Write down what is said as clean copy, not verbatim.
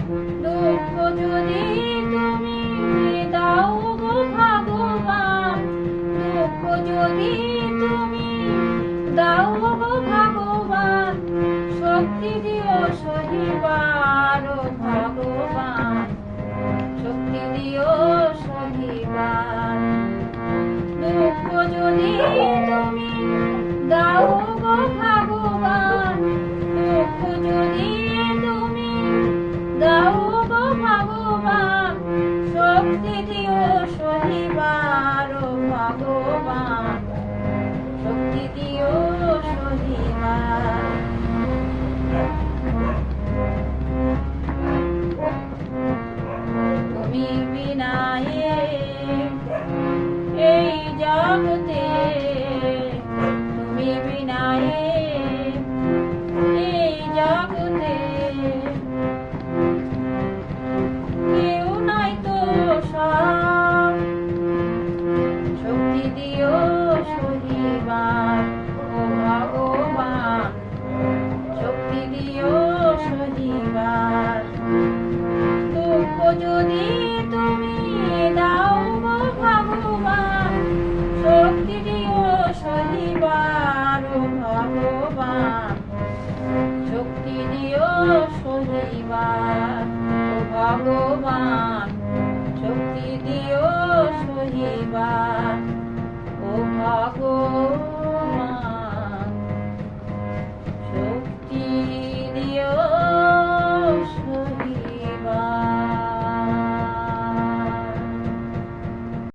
দুঃখ যদি তুমি দাও গো ভগবান, দুঃখ যদি তুমি দাও গো ভগবান, শক্তি দিও সহিবার ও ভগবান, শক্তি দিও সহিবার। দুঃখ যদি তুমি দাও গো ভগবান, দুঃখ যদি তুমি দাও গো ভগবান, শক্তি দিও সহিবার ও ভগবান, শক্তি দিও সহিবার। তুমি বিনায়ে এই জগতে, তুমি বিনায়ে এই জগতে, কেউ নাই তো সব, শক্তি দিও সহিবার ও ভগবান, শক্তি দিও সহিবার। দুঃখ যদি তুমি দাও গো ভগবান, শক্তি দিও সহিবার ও ভগবান, শক্তি দিও সহিবার ও ভগবান, শক্তি দিও সহিবার ও ভগবান।